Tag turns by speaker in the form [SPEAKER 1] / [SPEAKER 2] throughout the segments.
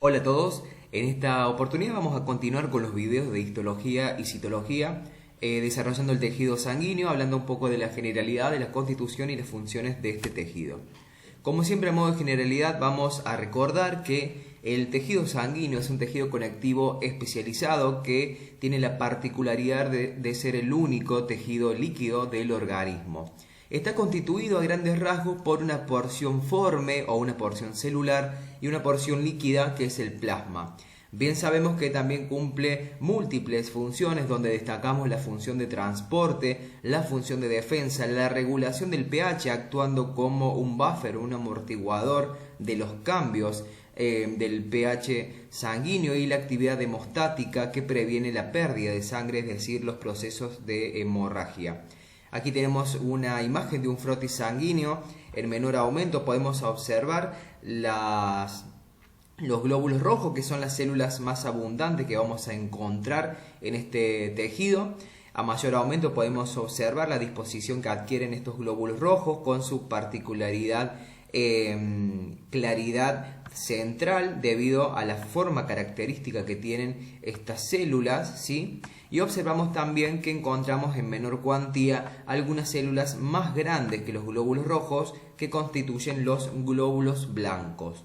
[SPEAKER 1] Hola a todos, en esta oportunidad vamos a continuar con los videos de histología y citología, desarrollando el tejido sanguíneo, hablando un poco de la generalidad de la constitución y las funciones de este tejido. Como siempre, a modo de generalidad, vamos a recordar que el tejido sanguíneo es un tejido conectivo especializado que tiene la particularidad de ser el único tejido líquido del organismo. Está constituido a grandes rasgos por una porción forme o una porción celular y una porción líquida que es el plasma. Bien sabemos que también cumple múltiples funciones donde destacamos la función de transporte, la función de defensa, la regulación del pH actuando como un buffer, un amortiguador de los cambios del pH sanguíneo y la actividad hemostática que previene la pérdida de sangre, es decir, los procesos de hemorragia. Aquí tenemos una imagen de un frotis sanguíneo. En menor aumento podemos observar los glóbulos rojos, que son las células más abundantes que vamos a encontrar en este tejido. A mayor aumento podemos observar la disposición que adquieren estos glóbulos rojos con su particularidad, claridad central debido a la forma característica que tienen estas células, ¿sí? Y observamos también que encontramos en menor cuantía algunas células más grandes que los glóbulos rojos que constituyen los glóbulos blancos.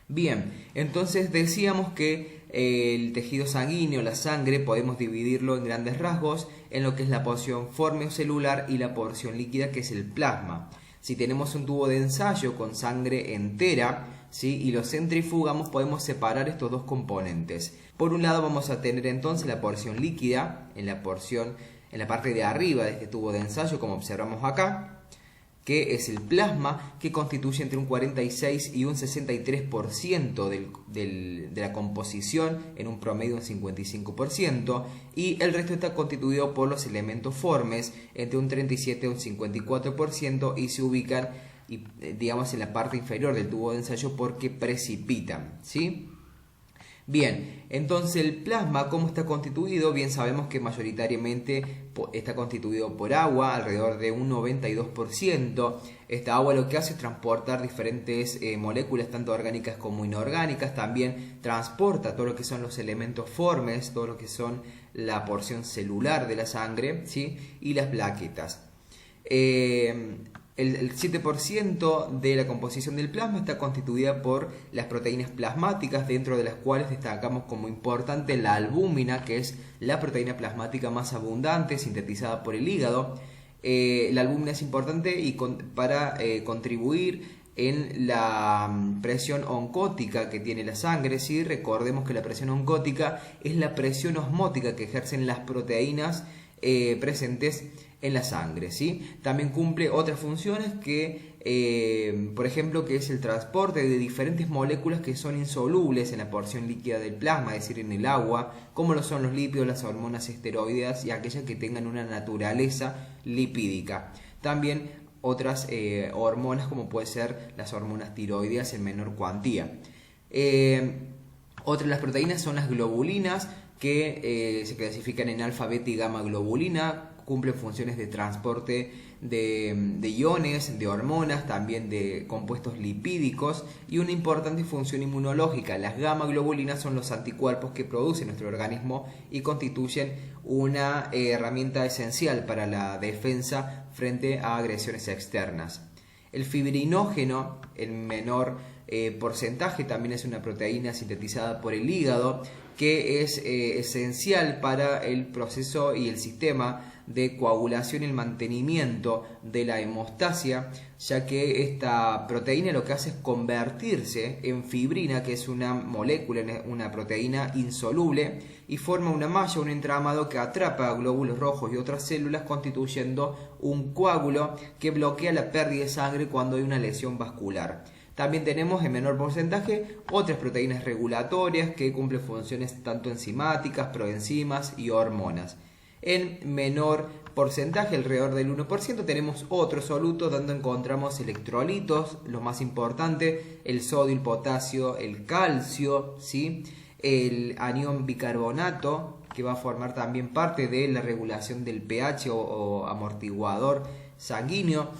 [SPEAKER 1] Bien, entonces decíamos que el tejido sanguíneo, la sangre, podemos dividirlo en grandes rasgos en lo que es la porción forme o celular y la porción líquida, que es el plasma. Si tenemos un tubo de ensayo con sangre entera, ¿sí?, y lo centrifugamos, podemos separar estos dos componentes. Por un lado vamos a tener entonces la porción líquida en la parte de arriba de este tubo de ensayo, como observamos acá, que es el plasma, que constituye entre un 46 y un 63% de la composición, en un promedio un 55%, y el resto está constituido por los elementos formes, entre un 37 y un 54%, y se ubican, digamos, en la parte inferior del tubo de ensayo porque precipitan, ¿sí? Bien, entonces el plasma, ¿cómo está constituido? Bien sabemos que mayoritariamente está constituido por agua, alrededor de un 92%. Esta agua lo que hace es transportar diferentes moléculas, tanto orgánicas como inorgánicas. También transporta todo lo que son los elementos formes, todo lo que son la porción celular de la sangre, ¿sí?, y las plaquetas. El 7% de la composición del plasma está constituida por las proteínas plasmáticas, dentro de las cuales destacamos como importante la albúmina, que es la proteína plasmática más abundante, sintetizada por el hígado. La albúmina es importante para contribuir en la presión oncótica que tiene la sangre, ¿sí? Recordemos que la presión oncótica es la presión osmótica que ejercen las proteínas presentes en la sangre, ¿sí? También cumple otras funciones que, por ejemplo, que es el transporte de diferentes moléculas que son insolubles en la porción líquida del plasma, es decir, en el agua, como lo son los lípidos, las hormonas esteroideas y aquellas que tengan una naturaleza lipídica. También otras hormonas, como puede ser las hormonas tiroideas en menor cuantía. Otras de las proteínas son las globulinas, que se clasifican en alfa, beta y gamma globulina. Cumplen funciones de transporte de iones, de hormonas, también de compuestos lipídicos, y una importante función inmunológica. Las gamma globulinas son los anticuerpos que produce nuestro organismo y constituyen una herramienta esencial para la defensa frente a agresiones externas. El fibrinógeno, en menor porcentaje, también es una proteína sintetizada por el hígado, que es esencial para el proceso y el sistema de coagulación y el mantenimiento de la hemostasia, ya que esta proteína lo que hace es convertirse en fibrina, que es una molécula, una proteína insoluble, y forma una malla, un entramado que atrapa a glóbulos rojos y otras células, constituyendo un coágulo que bloquea la pérdida de sangre cuando hay una lesión vascular. También tenemos en menor porcentaje otras proteínas regulatorias que cumplen funciones tanto enzimáticas, proenzimas y hormonas. En menor porcentaje, alrededor del 1%, tenemos otros solutos donde encontramos electrolitos, lo más importante, el sodio, el potasio, el calcio, ¿sí?, el anión bicarbonato, que va a formar también parte de la regulación del pH o amortiguador sanguíneo.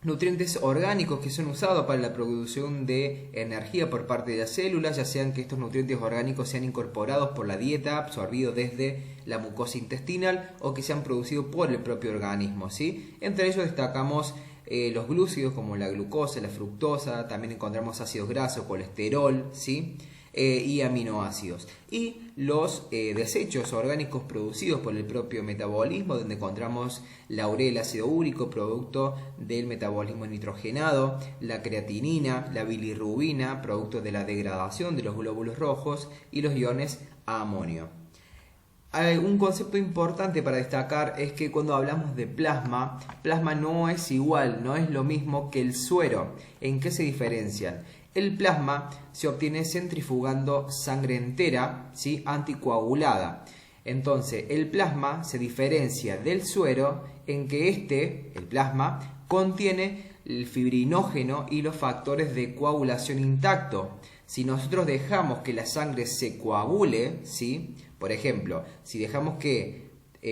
[SPEAKER 1] nutrientes orgánicos que son usados para la producción de energía por parte de las células, ya sean que estos nutrientes orgánicos sean incorporados por la dieta, absorbidos desde la mucosa intestinal o que sean producidos por el propio organismo, ¿sí? Entre ellos destacamos los glúcidos como la glucosa, la fructosa, también encontramos ácidos grasos, colesterol, ¿sí? Y aminoácidos. Y los desechos orgánicos producidos por el propio metabolismo, donde encontramos la urea, el ácido úrico, producto del metabolismo nitrogenado, la creatinina, la bilirrubina, producto de la degradación de los glóbulos rojos, y los iones amonio. Un concepto importante para destacar es que cuando hablamos de plasma, plasma no es igual, no es lo mismo que el suero. ¿En qué se diferencian? El plasma se obtiene centrifugando sangre entera, ¿sí? Anticoagulada. Entonces, el plasma se diferencia del suero en que el plasma, contiene el fibrinógeno y los factores de coagulación intacto. Si nosotros dejamos que la sangre se coagule, ¿sí? Por ejemplo, si dejamos que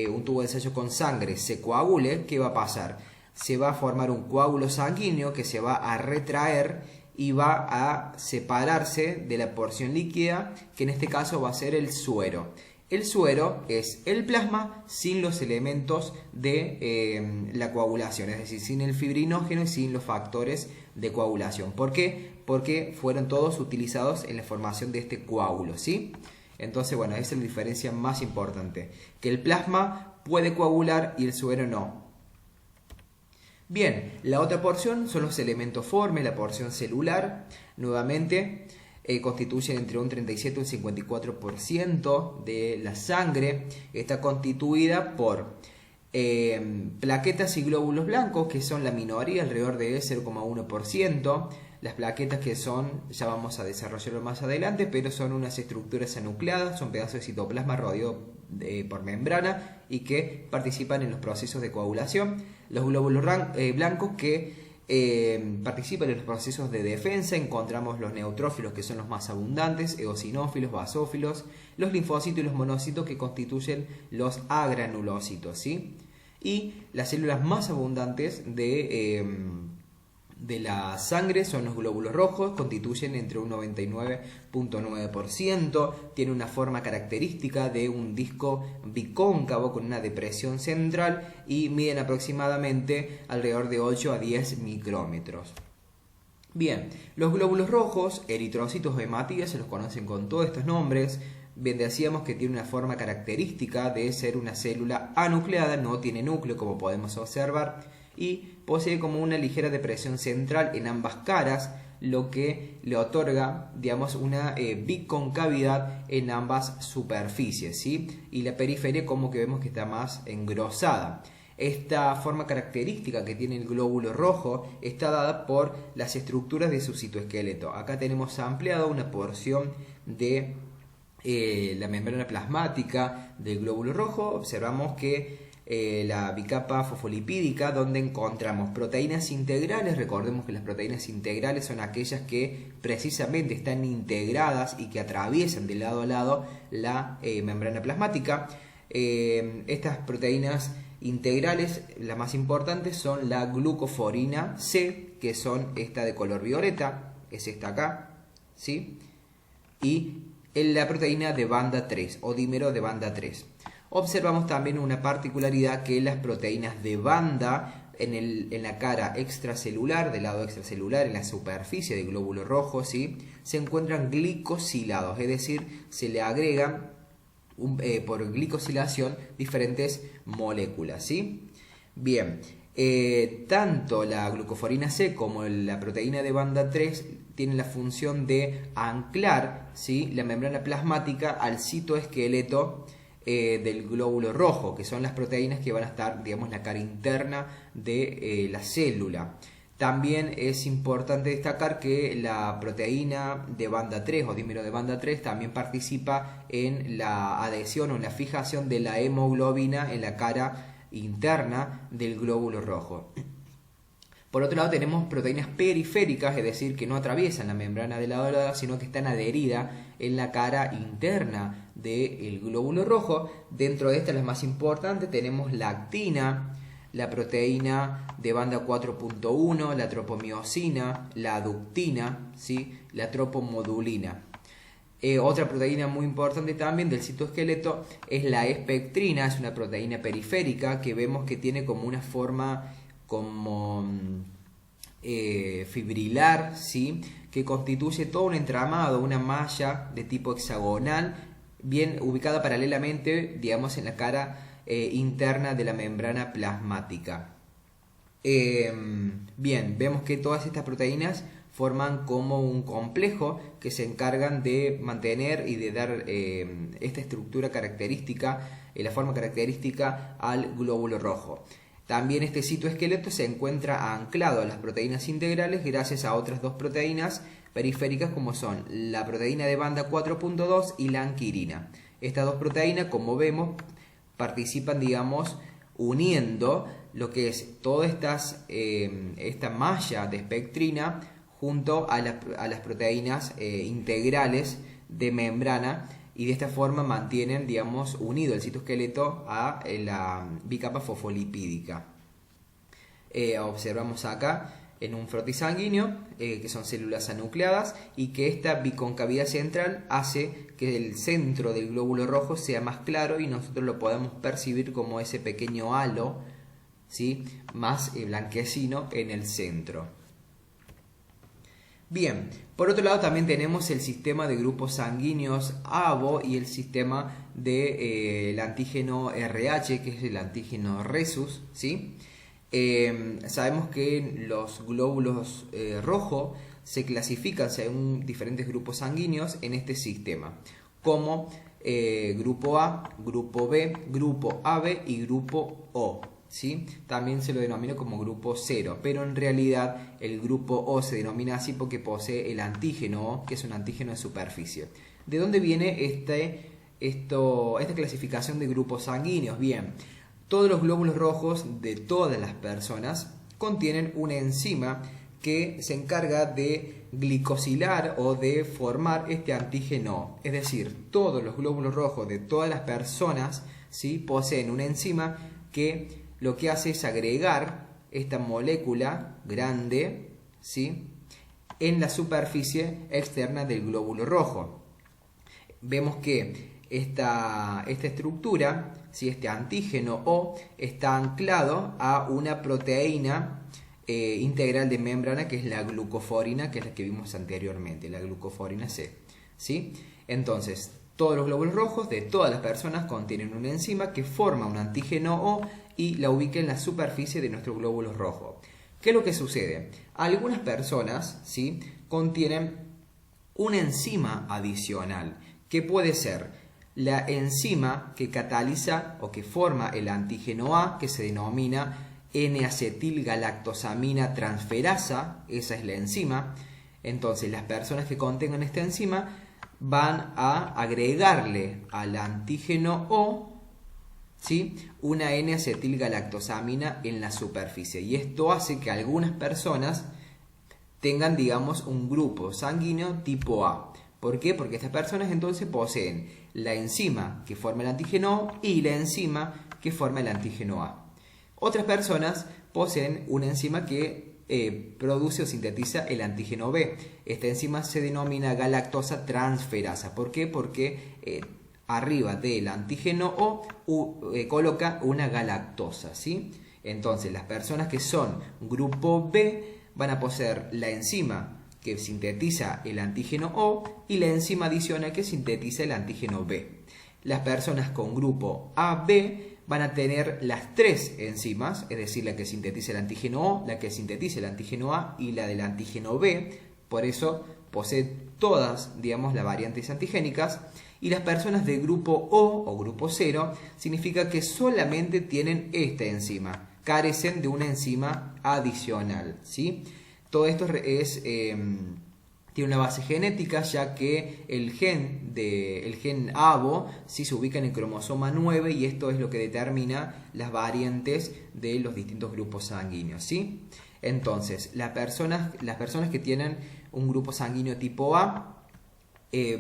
[SPEAKER 1] un tubo de ensayo con sangre se coagule, ¿qué va a pasar? Se va a formar un coágulo sanguíneo que se va a retraer y va a separarse de la porción líquida, que en este caso va a ser el suero. El suero es el plasma sin los elementos de la coagulación, es decir, sin el fibrinógeno y sin los factores de coagulación. ¿Por qué? Porque fueron todos utilizados en la formación de este coágulo, ¿sí? Entonces, bueno, esa es la diferencia más importante, que el plasma puede coagular y el suero no. Bien, la otra porción son los elementos formes, la porción celular. Nuevamente, constituyen entre un 37 y un 54% de la sangre. Está constituida por plaquetas y glóbulos blancos, que son la minoría, alrededor de 0,1%. Las plaquetas, que son, ya vamos a desarrollarlo más adelante, pero son unas estructuras anucleadas, son pedazos de citoplasma rodeados por membrana y que participan en los procesos de coagulación. Los glóbulos blancos, que participan en los procesos de defensa. Encontramos los neutrófilos, que son los más abundantes, eosinófilos, basófilos, los linfocitos y los monocitos, que constituyen los agranulocitos, ¿sí? Y las células más abundantes de la sangre son los glóbulos rojos, constituyen entre un 99,9%, tiene una forma característica de un disco bicóncavo con una depresión central y miden aproximadamente alrededor de 8 a 10 micrómetros. Bien, los glóbulos rojos, eritrocitos o hematías, se los conocen con todos estos nombres. Bien, decíamos que tiene una forma característica de ser una célula anucleada, no tiene núcleo como podemos observar, y posee como una ligera depresión central en ambas caras, lo que le otorga, digamos, una biconcavidad en ambas superficies, ¿sí? Y la periferia como que vemos que está más engrosada. Esta forma característica que tiene el glóbulo rojo está dada por las estructuras de su citoesqueleto. Acá tenemos ampliado una porción de la membrana plasmática del glóbulo rojo. Observamos que la bicapa fosfolipídica, donde encontramos proteínas integrales. Recordemos que las proteínas integrales son aquellas que precisamente están integradas y que atraviesan de lado a lado la membrana plasmática. Estas proteínas integrales, las más importantes, son la glucoforina C, que son esta de color violeta, es esta acá, ¿sí? Y la proteína de banda 3 o dímero de banda 3. Observamos también una particularidad, que las proteínas de banda en la cara extracelular, del lado extracelular, en la superficie del glóbulo rojo, ¿sí?, se encuentran glicosilados, es decir, se le agregan por glicosilación diferentes moléculas, ¿sí? Bien, tanto la glucoforina C como la proteína de banda 3 tienen la función de anclar, ¿sí?, la membrana plasmática al citoesqueleto del glóbulo rojo, que son las proteínas que van a estar, digamos, en la cara interna de la célula. También es importante destacar que la proteína de banda 3 o dímero de banda 3 también participa en la adhesión o en la fijación de la hemoglobina en la cara interna del glóbulo rojo. Por otro lado, tenemos proteínas periféricas, es decir, que no atraviesan la membrana de lado a lado, sino que están adheridas en la cara interna del glóbulo rojo. Dentro de estas, las más importantes, tenemos la actina, la proteína de banda 4.1, la tropomiosina, la aductina, ¿sí? La tropomodulina. Otra proteína muy importante también del citoesqueleto es la espectrina, es una proteína periférica que vemos que tiene como una forma como fibrilar, ¿sí? Que constituye todo un entramado, una malla de tipo hexagonal, bien ubicada paralelamente, digamos, en la cara interna de la membrana plasmática. Bien, vemos que todas estas proteínas forman como un complejo que se encargan de mantener y de dar esta estructura característica, la forma característica al glóbulo rojo. También este citoesqueleto se encuentra anclado a las proteínas integrales gracias a otras dos proteínas periféricas como son la proteína de banda 4.2 y la anquirina. Estas dos proteínas, como vemos, participan, digamos, uniendo lo que es toda esta malla de espectrina junto a las proteínas integrales de membrana, y de esta forma mantienen, digamos, unido el citoesqueleto a la bicapa fosfolipídica. Observamos acá en un frotis sanguíneo que son células anucleadas, y que esta biconcavidad central hace que el centro del glóbulo rojo sea más claro y nosotros lo podamos percibir como ese pequeño halo, ¿sí? Más blanquecino en el centro. Bien, por otro lado también tenemos el sistema de grupos sanguíneos ABO y el sistema del antígeno RH, que es el antígeno Rhesus, ¿sí? Sabemos que los glóbulos rojos se clasifican según diferentes grupos sanguíneos en este sistema, como grupo A, grupo B, grupo AB y grupo O. ¿Sí? También se lo denomina como grupo 0, pero en realidad el grupo O se denomina así porque posee el antígeno O, que es un antígeno de superficie. ¿De dónde viene esta clasificación de grupos sanguíneos? Bien, todos los glóbulos rojos de todas las personas contienen una enzima que se encarga de glicosilar o de formar este antígeno O. Es decir, todos los glóbulos rojos de todas las personas, ¿sí? Poseen una enzima que lo que hace es agregar esta molécula grande, ¿sí? En la superficie externa del glóbulo rojo. Vemos que esta estructura, ¿sí? Este antígeno O, está anclado a una proteína integral de membrana, que es la glucoforina, que es la que vimos anteriormente, la glucoforina C, ¿sí? Entonces, todos los glóbulos rojos de todas las personas contienen una enzima que forma un antígeno O y la ubica en la superficie de nuestro glóbulo rojo. ¿Qué es lo que sucede? Algunas personas, ¿sí? Contienen una enzima adicional, que puede ser la enzima que cataliza o que forma el antígeno A, que se denomina N-acetilgalactosamina transferasa, esa es la enzima. Entonces, las personas que contengan esta enzima van a agregarle al antígeno O, ¿sí? Una N-acetilgalactosamina en la superficie, y esto hace que algunas personas tengan, digamos, un grupo sanguíneo tipo A. ¿Por qué? Porque estas personas entonces poseen la enzima que forma el antígeno O y la enzima que forma el antígeno A. Otras personas poseen una enzima que produce o sintetiza el antígeno B. Esta enzima se denomina galactosa transferasa. ¿Por qué? Porque arriba del antígeno O coloca una galactosa, ¿sí? Entonces, las personas que son grupo B van a poseer la enzima que sintetiza el antígeno O y la enzima adicional que sintetiza el antígeno B. Las personas con grupo AB van a tener las tres enzimas, es decir, la que sintetiza el antígeno O, la que sintetiza el antígeno A y la del antígeno B. Por eso posee todas, digamos, las variantes antigénicas. Y las personas de grupo O grupo 0 significa que solamente tienen esta enzima, carecen de una enzima adicional, ¿sí? Todo esto tiene una base genética, ya que el gen ABO, ¿sí? Se ubica en el cromosoma 9, y esto es lo que determina las variantes de los distintos grupos sanguíneos, ¿sí? Entonces, las personas que tienen un grupo sanguíneo tipo A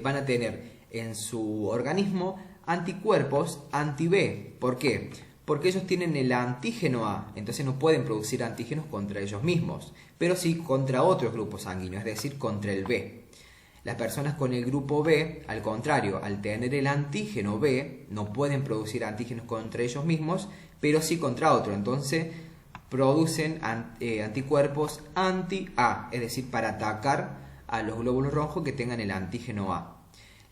[SPEAKER 1] van a tener en su organismo anticuerpos anti-B. ¿Por qué? Porque ellos tienen el antígeno A, entonces no pueden producir antígenos contra ellos mismos, pero sí contra otros grupos sanguíneos, es decir, contra el B. Las personas con el grupo B, al contrario, al tener el antígeno B, no pueden producir antígenos contra ellos mismos, pero sí contra otro. Entonces producen anticuerpos anti-A, es decir, para atacar a los glóbulos rojos que tengan el antígeno A.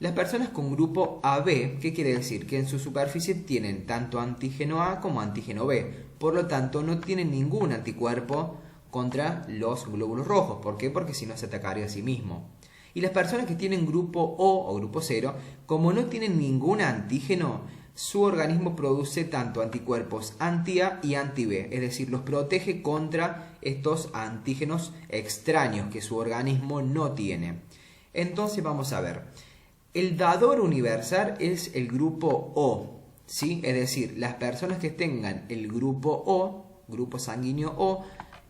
[SPEAKER 1] Las personas con grupo AB, ¿qué quiere decir? Que en su superficie tienen tanto antígeno A como antígeno B. Por lo tanto, no tienen ningún anticuerpo contra los glóbulos rojos. ¿Por qué? Porque si no se atacaría a sí mismo. Y las personas que tienen grupo O grupo 0, como no tienen ningún antígeno, su organismo produce tanto anticuerpos anti-A y anti-B, es decir, los protege contra estos antígenos extraños que su organismo no tiene. Entonces vamos a ver, el dador universal es el grupo O, ¿sí? Es decir, las personas que tengan el grupo O, grupo sanguíneo O,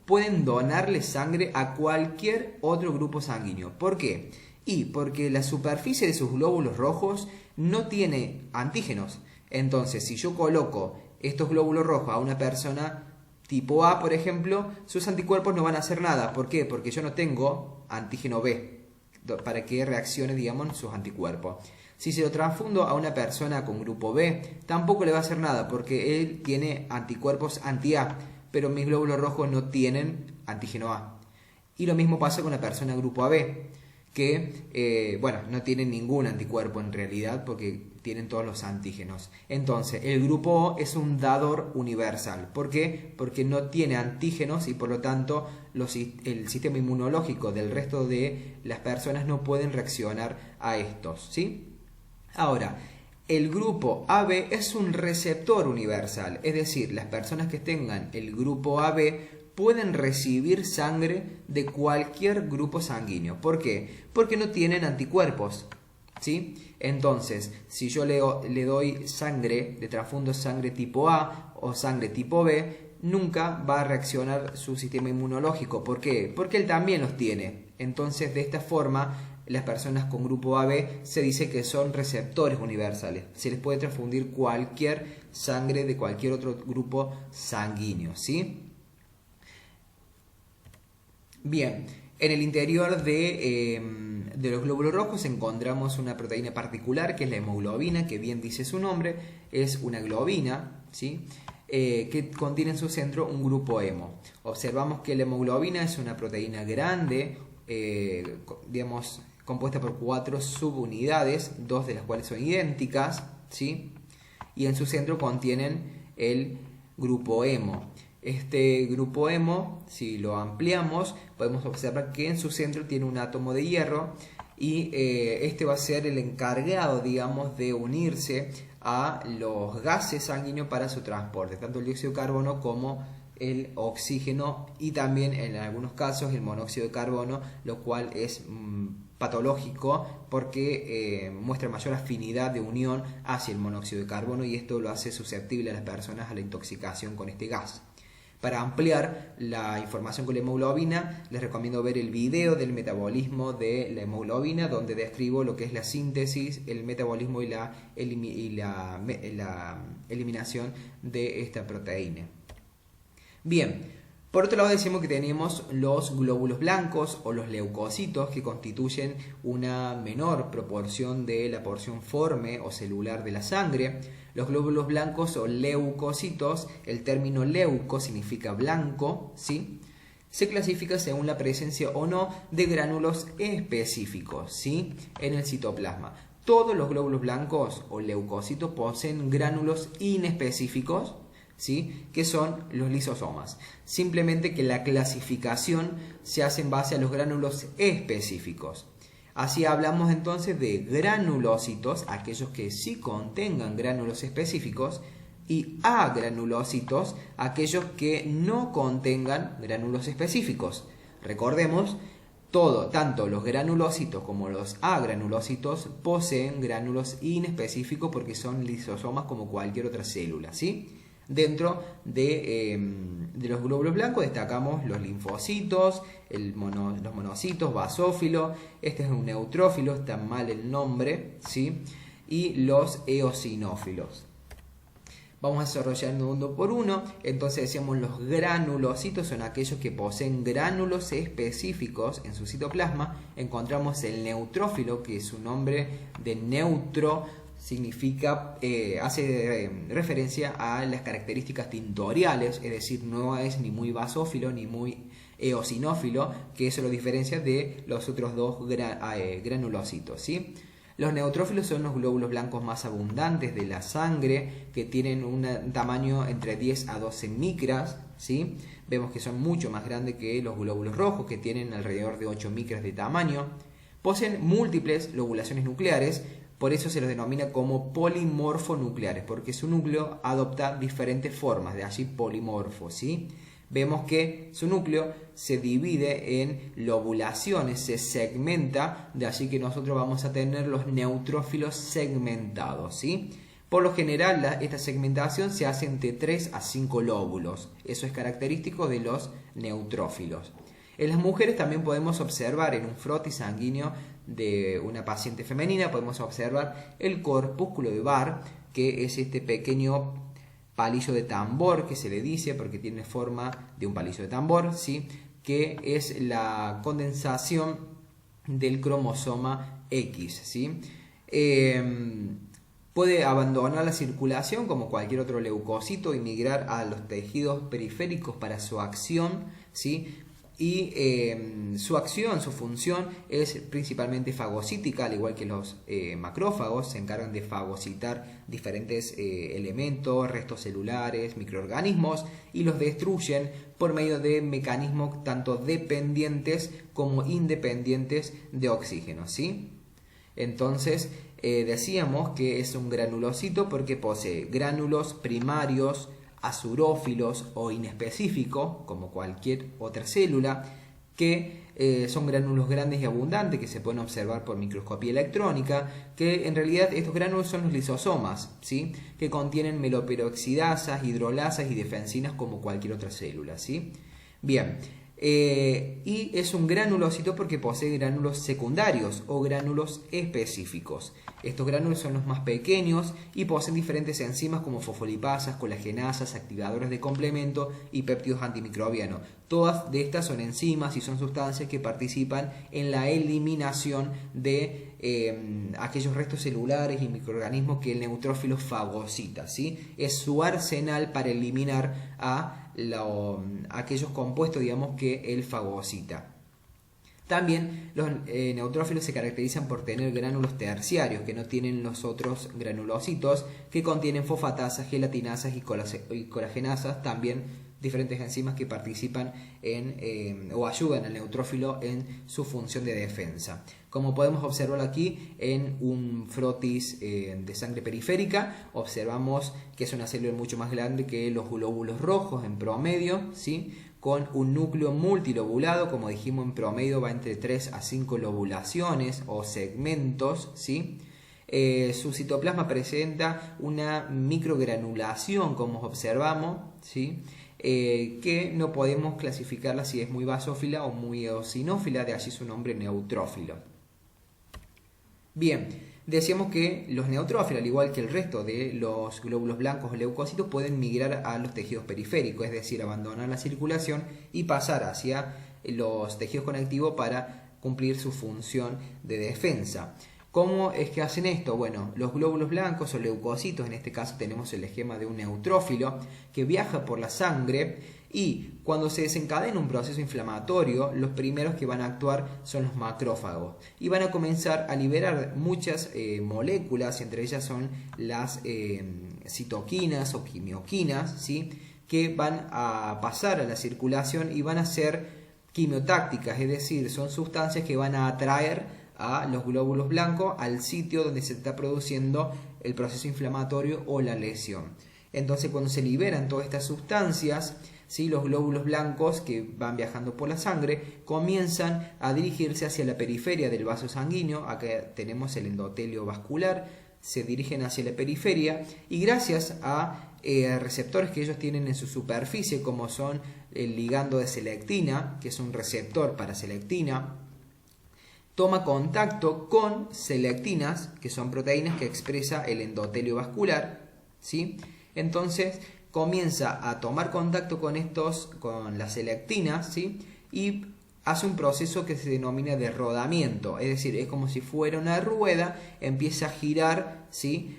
[SPEAKER 1] pueden donarle sangre a cualquier otro grupo sanguíneo. ¿Por qué? Y porque la superficie de sus glóbulos rojos no tiene antígenos. Entonces, si yo coloco estos glóbulos rojos a una persona tipo A, por ejemplo, sus anticuerpos no van a hacer nada. ¿Por qué? Porque yo no tengo antígeno B para que reaccione, digamos, sus anticuerpos. Si se lo transfundo a una persona con grupo B, tampoco le va a hacer nada porque él tiene anticuerpos anti-A, pero mis glóbulos rojos no tienen antígeno A. Y lo mismo pasa con la persona grupo AB, que no tienen ningún anticuerpo en realidad porque tienen todos los antígenos. Entonces, el grupo O es un dador universal. ¿Por qué? Porque no tiene antígenos y por lo tanto el sistema inmunológico del resto de las personas no pueden reaccionar a estos, ¿sí? Ahora, el grupo AB es un receptor universal, es decir, las personas que tengan el grupo AB pueden recibir sangre de cualquier grupo sanguíneo. ¿Por qué? Porque no tienen anticuerpos, ¿sí? Entonces, si yo le doy sangre, le transfundo sangre tipo A o sangre tipo B, nunca va a reaccionar su sistema inmunológico. ¿Por qué? Porque él también los tiene. Entonces, de esta forma, las personas con grupo AB se dice que son receptores universales. Se les puede transfundir cualquier sangre de cualquier otro grupo sanguíneo, ¿sí? Bien, en el interior de los glóbulos rojos encontramos una proteína particular que es la hemoglobina, que bien dice su nombre, es una globina, ¿sí? Que contiene en su centro un grupo hemo. Observamos que la hemoglobina es una proteína grande, compuesta por 4 subunidades, 2 de las cuales son idénticas, ¿sí? Y en su centro contienen el grupo hemo. Este grupo hemo, si lo ampliamos, podemos observar que en su centro tiene un átomo de hierro y este va a ser el encargado, digamos, de unirse a los gases sanguíneos para su transporte, tanto el dióxido de carbono como el oxígeno y también en algunos casos el monóxido de carbono, lo cual es patológico porque muestra mayor afinidad de unión hacia el monóxido de carbono y esto lo hace susceptible a las personas a la intoxicación con este gas. Para ampliar la información con la hemoglobina, les recomiendo ver el video del metabolismo de la hemoglobina, donde describo lo que es la síntesis, el metabolismo y la eliminación de esta proteína. Bien, por otro lado decimos que tenemos los glóbulos blancos o los leucocitos, que constituyen una menor proporción de la porción forme o celular de la sangre. Los glóbulos blancos o leucocitos, el término leuco significa blanco, ¿sí? Se clasifica según la presencia o no de gránulos específicos, ¿sí? En el citoplasma. Todos los glóbulos blancos o leucocitos poseen gránulos inespecíficos, ¿sí? Que son los lisosomas. Simplemente que la clasificación se hace en base a los gránulos específicos. Así hablamos entonces de granulocitos, aquellos que sí contengan gránulos específicos, y agranulocitos, aquellos que no contengan gránulos específicos. Recordemos, tanto los granulocitos como los agranulocitos poseen gránulos inespecíficos porque son lisosomas como cualquier otra célula, ¿sí? Dentro de los glóbulos blancos destacamos los linfocitos, los monocitos, basófilos, este es un neutrófilo, está mal el nombre, ¿sí? Y los eosinófilos. Vamos desarrollando uno por uno. Entonces decíamos los granulocitos son aquellos que poseen gránulos específicos en su citoplasma. Encontramos el neutrófilo, que su nombre de neutro significa, hace referencia a las características tintoriales, es decir, no es ni muy basófilo ni muy eosinófilo, que eso lo diferencia de los otros dos granulocitos, ¿sí? Los neutrófilos son los glóbulos blancos más abundantes de la sangre, que tienen un tamaño entre 10 a 12 micras, ¿sí? Vemos que son mucho más grandes que los glóbulos rojos, que tienen alrededor de 8 micras de tamaño. Poseen múltiples lobulaciones nucleares, por eso se los denomina como polimorfonucleares, porque su núcleo adopta diferentes formas, de allí polimorfo, ¿sí? Vemos que su núcleo se divide en lobulaciones, se segmenta, de allí que nosotros vamos a tener los neutrófilos segmentados, ¿sí? Por lo general, esta segmentación se hace entre 3 a 5 lóbulos. Eso es característico de los neutrófilos. En las mujeres también podemos observar en un frotis sanguíneo de una paciente femenina, podemos observar el corpúsculo de Barr, que es este pequeño palillo de tambor que se le dice porque tiene forma de un palillo de tambor, ¿sí? Que es la condensación del cromosoma X, ¿sí? Puede abandonar la circulación como cualquier otro leucocito y migrar a los tejidos periféricos para su acción, ¿sí? Y su acción, su función es principalmente fagocítica, al igual que los macrófagos se encargan de fagocitar diferentes elementos, restos celulares, microorganismos y los destruyen por medio de mecanismos tanto dependientes como independientes de oxígeno, ¿sí? Entonces decíamos que es un granulocito porque posee gránulos primarios, azurófilos o inespecíficos, como cualquier otra célula, que son gránulos grandes y abundantes que se pueden observar por microscopía electrónica, que en realidad estos gránulos son los lisosomas, ¿sí? Que contienen meloperoxidasas, hidrolasas y defensinas como cualquier otra célula, ¿sí? Bien, y es un granulocito porque posee gránulos secundarios o gránulos específicos. Estos gránulos son los más pequeños y poseen diferentes enzimas como fosfolipasas, colagenasas, activadores de complemento y péptidos antimicrobianos. Todas de estas son enzimas y son sustancias que participan en la eliminación de aquellos restos celulares y microorganismos que el neutrófilo fagocita, ¿sí? Es su arsenal para eliminar a aquellos compuestos, digamos, que él fagocita. También los neutrófilos se caracterizan por tener gránulos terciarios que no tienen los otros granulocitos, que contienen fosfatasas, gelatinasas y colagenasas, también diferentes enzimas que participan o ayudan al neutrófilo en su función de defensa. Como podemos observar aquí en un frotis de sangre periférica, observamos que es una célula mucho más grande que los glóbulos rojos en promedio, ¿sí? Con un núcleo multilobulado, como dijimos, en promedio va entre 3 a 5 lobulaciones o segmentos, ¿sí? Su citoplasma presenta una microgranulación, como observamos, ¿sí? Que no podemos clasificarla si es muy basófila o muy eosinófila, de allí su nombre neutrófilo. Bien, decíamos que los neutrófilos, al igual que el resto de los glóbulos blancos o leucocitos, pueden migrar a los tejidos periféricos, es decir, abandonar la circulación y pasar hacia los tejidos conectivos para cumplir su función de defensa. ¿Cómo es que hacen esto? Bueno, los glóbulos blancos o leucocitos, en este caso tenemos el esquema de un neutrófilo que viaja por la sangre y cuando se desencadena un proceso inflamatorio, los primeros que van a actuar son los macrófagos y van a comenzar a liberar muchas moléculas, entre ellas son las citoquinas o quimioquinas, ¿sí? Que van a pasar a la circulación y van a ser quimiotácticas, es decir, son sustancias que van a atraer a los glóbulos blancos al sitio donde se está produciendo el proceso inflamatorio o la lesión. Entonces, cuando se liberan todas estas sustancias, ¿sí? Los glóbulos blancos que van viajando por la sangre comienzan a dirigirse hacia la periferia del vaso sanguíneo. Acá tenemos el endotelio vascular, se dirigen hacia la periferia y gracias a receptores que ellos tienen en su superficie, como son el ligando de selectina, que es un receptor para selectina, toma contacto con selectinas, que son proteínas que expresa el endotelio vascular, ¿sí? Entonces comienza a tomar contacto con las selectinas, ¿sí? Y hace un proceso que se denomina de rodamiento, es decir, es como si fuera una rueda, empieza a girar, ¿sí?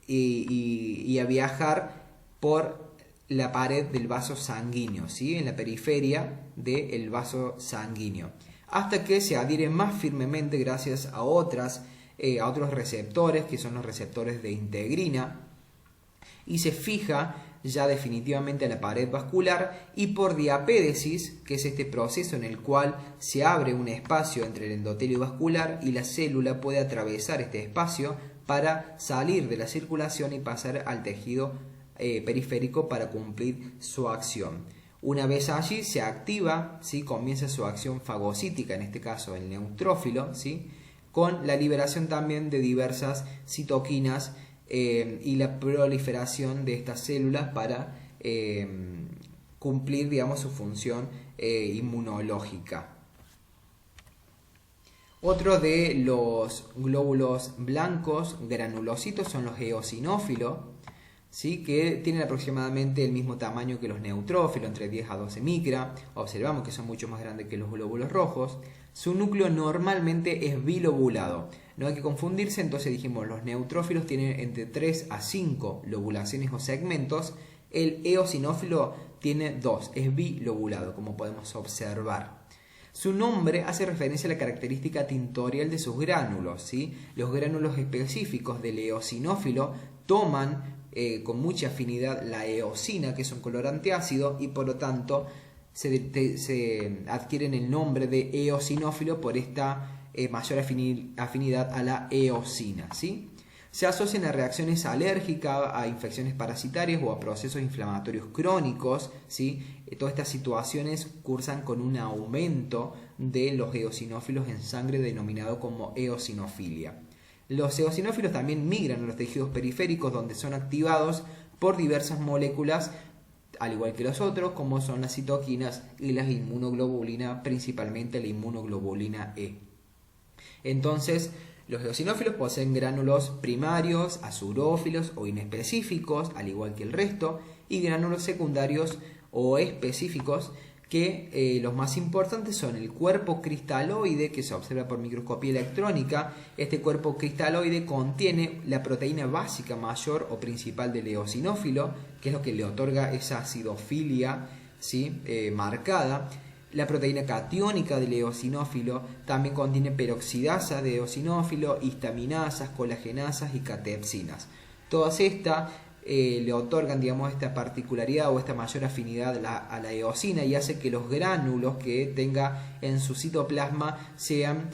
[SPEAKER 1] y a viajar por la pared del vaso sanguíneo, ¿sí? En la periferia del vaso sanguíneo, hasta que se adhiere más firmemente gracias a otros receptores, que son los receptores de integrina, y se fija ya definitivamente a la pared vascular, y por diapédesis, que es este proceso en el cual se abre un espacio entre el endotelio vascular y la célula puede atravesar este espacio para salir de la circulación y pasar al tejido periférico para cumplir su acción. Una vez allí se activa, ¿sí? Comienza su acción fagocítica, en este caso el neutrófilo, ¿sí? Con la liberación también de diversas citoquinas y la proliferación de estas células para cumplir, digamos, su función inmunológica. Otro de los glóbulos blancos granulocitos son los eosinófilos, ¿sí? Que tienen aproximadamente el mismo tamaño que los neutrófilos, entre 10 a 12 micra. Observamos que son mucho más grandes que los glóbulos rojos. Su núcleo normalmente es bilobulado. No hay que confundirse, entonces dijimos, los neutrófilos tienen entre 3 a 5 lobulaciones o segmentos. El eosinófilo tiene 2, es bilobulado, como podemos observar. Su nombre hace referencia a la característica tintorial de sus gránulos, ¿sí? Los gránulos específicos del eosinófilo toman con mucha afinidad la eosina, que es un colorante ácido, y por lo tanto se adquieren el nombre de eosinófilo por esta mayor afinidad a la eosina, ¿sí? Se asocian a reacciones alérgicas, a infecciones parasitarias o a procesos inflamatorios crónicos, ¿sí? Todas estas situaciones cursan con un aumento de los eosinófilos en sangre denominado como eosinofilia. Los eosinófilos también migran a los tejidos periféricos, donde son activados por diversas moléculas, al igual que los otros, como son las citoquinas y las inmunoglobulinas, principalmente la inmunoglobulina E. Entonces, los eosinófilos poseen gránulos primarios, azurófilos o inespecíficos, al igual que el resto, y gránulos secundarios o específicos, que los más importantes son el cuerpo cristaloide, que se observa por microscopía electrónica. Este cuerpo cristaloide contiene la proteína básica mayor o principal del eosinófilo, que es lo que le otorga esa acidofilia, ¿sí? Marcada. La proteína catiónica del eosinófilo también contiene peroxidasa de eosinófilo, histaminasas, colagenasas y catepsinas. Todas estas le otorgan, digamos, esta particularidad o esta mayor afinidad a la eosina, y hace que los gránulos que tenga en su citoplasma sean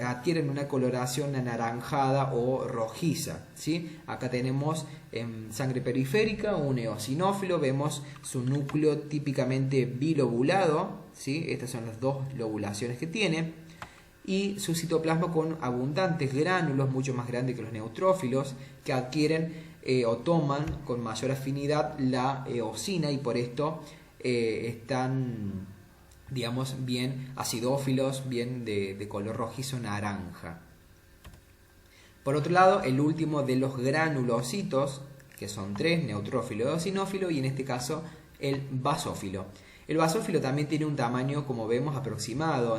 [SPEAKER 1] adquieren una coloración anaranjada o rojiza, ¿sí? Acá tenemos en sangre periférica un eosinófilo, vemos su núcleo típicamente bilobulado, ¿sí? Estas son las dos lobulaciones que tiene, y su citoplasma con abundantes gránulos, mucho más grandes que los neutrófilos, que adquieren o toman con mayor afinidad la eosina, y por esto están, digamos, bien acidófilos, bien de color rojizo naranja. Por otro lado, el último de los granulocitos, que son 3, neutrófilo, eosinófilo, y en este caso el basófilo. El basófilo también tiene un tamaño, como vemos, aproximado,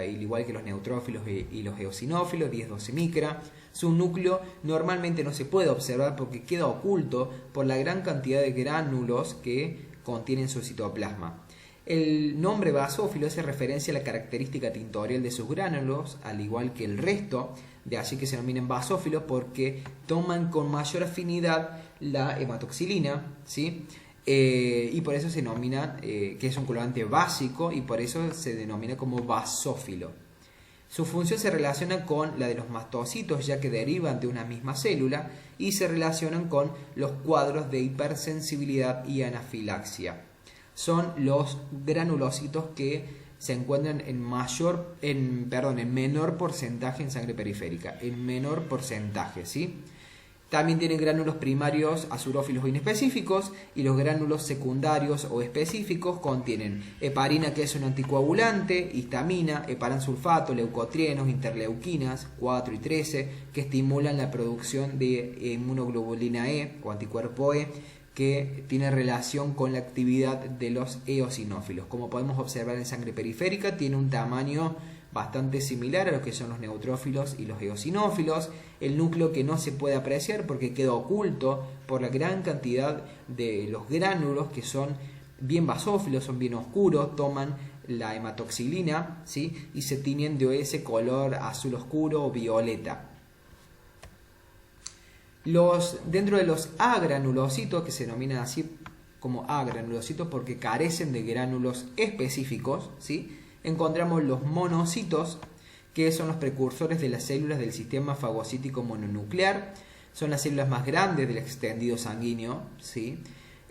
[SPEAKER 1] igual que los neutrófilos y los eosinófilos, 10-12 micra. Su núcleo normalmente no se puede observar porque queda oculto por la gran cantidad de gránulos que contienen su citoplasma. El nombre basófilo hace referencia a la característica tintorial de sus gránulos, al igual que el resto, de allí que se denominan basófilos, porque toman con mayor afinidad la hematoxilina, ¿sí? Y por eso se denomina, que es un colorante básico, y por eso se denomina como basófilo. Su función se relaciona con la de los mastocitos, ya que derivan de una misma célula, y se relacionan con los cuadros de hipersensibilidad y anafilaxia. Son los granulocitos que se encuentran en menor porcentaje en sangre periférica, en menor porcentaje, ¿sí? También tienen gránulos primarios azurófilos o inespecíficos, y los gránulos secundarios o específicos contienen heparina, que es un anticoagulante, histamina, heparansulfato, leucotrienos, interleuquinas 4 y 13, que estimulan la producción de inmunoglobulina E o anticuerpo E, que tiene relación con la actividad de los eosinófilos. Como podemos observar en sangre periférica, tiene un tamaño bastante similar a lo que son los neutrófilos y los eosinófilos. El núcleo que no se puede apreciar porque queda oculto por la gran cantidad de los gránulos, que son bien basófilos, son bien oscuros, toman la hematoxilina, ¿sí? Y se tiñen de ese color azul oscuro o violeta. Dentro de los agranulocitos, que se denominan así como agranulocitos porque carecen de gránulos específicos, ¿sí?, encontramos los monocitos, que son los precursores de las células del sistema fagocítico mononuclear. Son las células más grandes del extendido sanguíneo, ¿sí?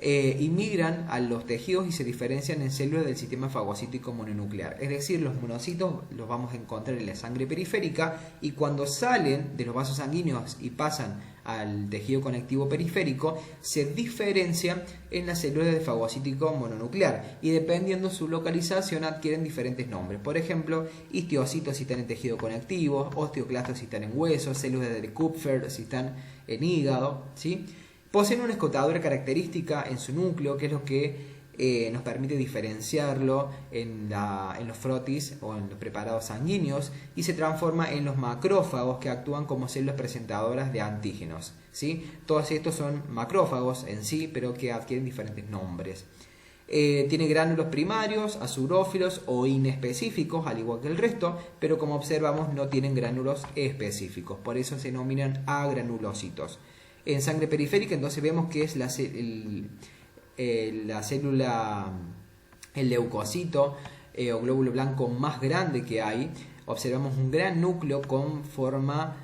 [SPEAKER 1] Inmigran a los tejidos y se diferencian en células del sistema fagocítico mononuclear. Es decir, los monocitos los vamos a encontrar en la sangre periférica, y cuando salen de los vasos sanguíneos y pasan al tejido conectivo periférico, se diferencian en las células de fagocítico mononuclear, y dependiendo su localización adquieren diferentes nombres. Por ejemplo, histiocitos si están en tejido conectivo, osteoclastos si están en huesos, células de Kupffer si están en hígado, ¿sí? Poseen una escotadura característica en su núcleo, que es lo que nos permite diferenciarlo en los frotis o en los preparados sanguíneos, y se transforma en los macrófagos, que actúan como células presentadoras de antígenos, ¿sí? Todos estos son macrófagos en sí, pero que adquieren diferentes nombres. Tiene gránulos primarios, azurófilos o inespecíficos, al igual que el resto, pero como observamos no tienen gránulos específicos, por eso se denominan agranulocitos. En sangre periférica entonces vemos que es la célula, el leucocito o glóbulo blanco más grande que hay. Observamos un gran núcleo con forma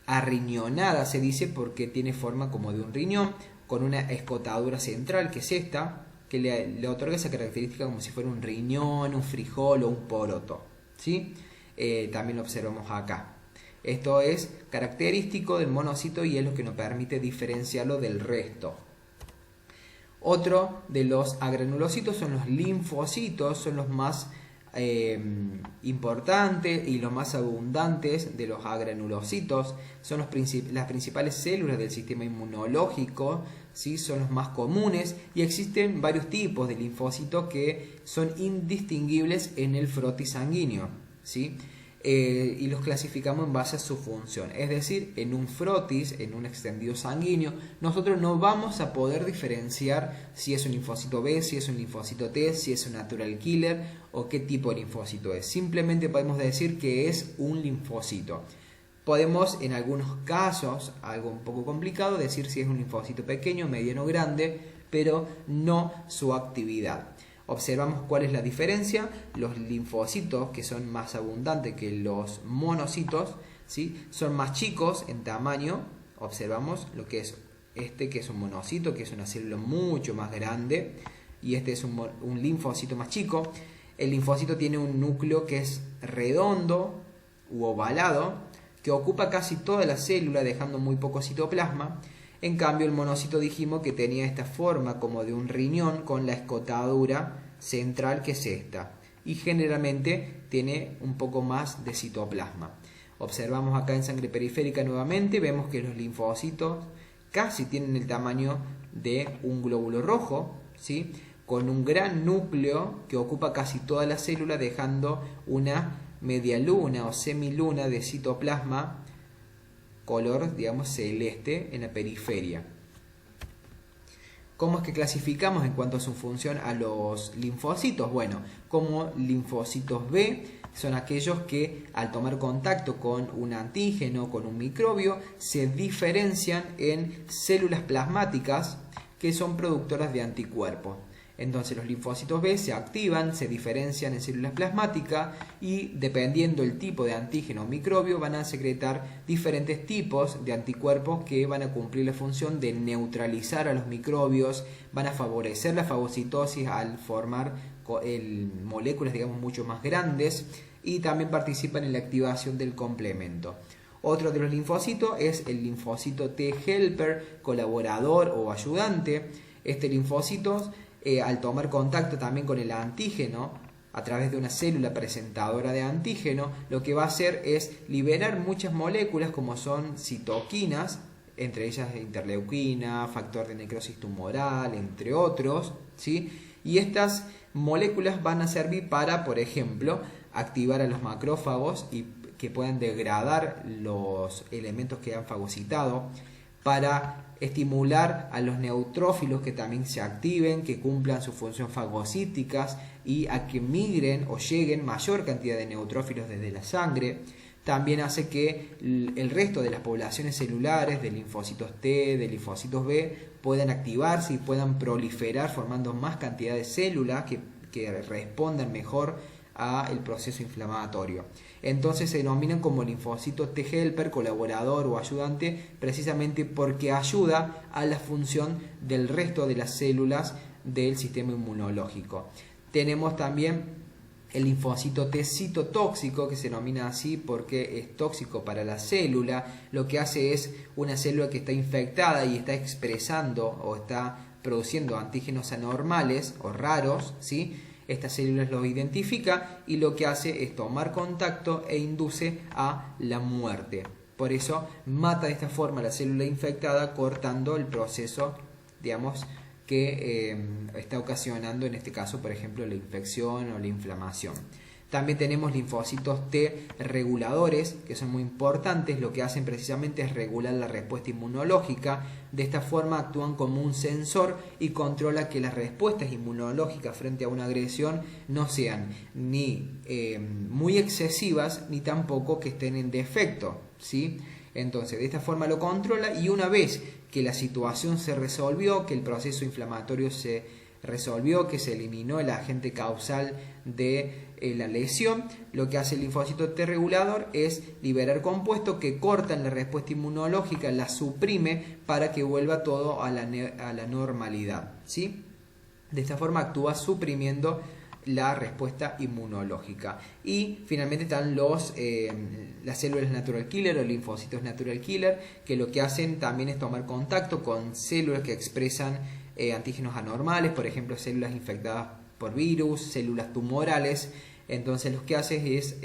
[SPEAKER 1] arriñonada, se dice, porque tiene forma como de un riñón, con una escotadura central, que es esta, que le otorga esa característica como si fuera un riñón, un frijol o un poroto, ¿sí? También lo observamos acá. Esto es característico del monocito y es lo que nos permite diferenciarlo del resto. Otro de los agranulocitos son los linfocitos, son los más importantes y los más abundantes de los agranulocitos. Son las principales células del sistema inmunológico, ¿sí? Son los más comunes, y existen varios tipos de linfocitos que son indistinguibles en el frotis sanguíneo, ¿sí? Y los clasificamos en base a su función. Es decir, en un frotis, en un extendido sanguíneo, nosotros no vamos a poder diferenciar si es un linfocito B, si es un linfocito T, si es un natural killer o qué tipo de linfocito es. Simplemente podemos decir que es un linfocito. Podemos, en algunos casos, algo un poco complicado, decir si es un linfocito pequeño, mediano o grande, pero no su actividad. Observamos cuál es la diferencia. Los linfocitos, que son más abundantes que los monocitos, ¿sí?, son más chicos en tamaño. Observamos lo que es que es un monocito, que es una célula mucho más grande, y este es un linfocito más chico. El linfocito tiene un núcleo que es redondo u ovalado, que ocupa casi toda la célula, dejando muy poco citoplasma. En cambio, el monocito dijimos que tenía esta forma como de un riñón con la escotadura central, que es esta, y generalmente tiene un poco más de citoplasma. Observamos acá en sangre periférica nuevamente, vemos que los linfocitos casi tienen el tamaño de un glóbulo rojo, ¿sí?, con un gran núcleo que ocupa casi toda la célula, dejando una media luna o semiluna de citoplasma color, digamos, celeste en la periferia. ¿Cómo es que clasificamos en cuanto a su función a los linfocitos? Bueno, como linfocitos B son aquellos que al tomar contacto con un antígeno, con un microbio, se diferencian en células plasmáticas que son productoras de anticuerpos. Entonces los linfocitos B se activan, se diferencian en células plasmáticas, y dependiendo del tipo de antígeno o microbio van a secretar diferentes tipos de anticuerpos que van a cumplir la función de neutralizar a los microbios, van a favorecer la fagocitosis al formar moléculas, digamos, mucho más grandes, y también participan en la activación del complemento. Otro de los linfocitos es el linfocito T helper, colaborador o ayudante. Este linfocito, al tomar contacto también con el antígeno, a través de una célula presentadora de antígeno, lo que va a hacer es liberar muchas moléculas como son citoquinas, entre ellas interleuquina, factor de necrosis tumoral, entre otros, ¿sí? Y estas moléculas van a servir para, por ejemplo, activar a los macrófagos y que puedan degradar los elementos que han fagocitado, para estimular a los neutrófilos que también se activen, que cumplan su función fagocíticas y a que migren o lleguen mayor cantidad de neutrófilos desde la sangre. También hace que el resto de las poblaciones celulares de linfocitos T, de linfocitos B, puedan activarse y puedan proliferar formando más cantidad de células que respondan mejor al proceso inflamatorio. Entonces se denominan como linfocito T helper, colaborador o ayudante, precisamente porque ayuda a la función del resto de las células del sistema inmunológico. Tenemos también el linfocito T citotóxico, que se denomina así porque es tóxico para la célula. Lo que hace es una célula que está infectada y está expresando o está produciendo antígenos anormales o raros, ¿sí? Estas células los identifica y lo que hace es tomar contacto e induce a la muerte. Por eso mata de esta forma a la célula infectada, cortando el proceso, digamos, que está ocasionando en este caso, por ejemplo, la infección o la inflamación. También tenemos linfocitos T reguladores, que son muy importantes. Lo que hacen precisamente es regular la respuesta inmunológica. De esta forma actúan como un sensor y controla que las respuestas inmunológicas frente a una agresión no sean ni muy excesivas ni tampoco que estén en defecto, ¿sí? Entonces, de esta forma lo controla, y una vez que la situación se resolvió, que el proceso inflamatorio se resolvió, que se eliminó el agente causal de la lesión, lo que hace el linfocito T regulador es liberar compuestos que cortan la respuesta inmunológica, la suprime para que vuelva todo a la normalidad, ¿sí? De esta forma actúa suprimiendo la respuesta inmunológica. Y finalmente están las células natural killer o linfocitos natural killer, que lo que hacen también es tomar contacto con células que expresan antígenos anormales, por ejemplo células infectadas por virus, células tumorales. Entonces lo que hace es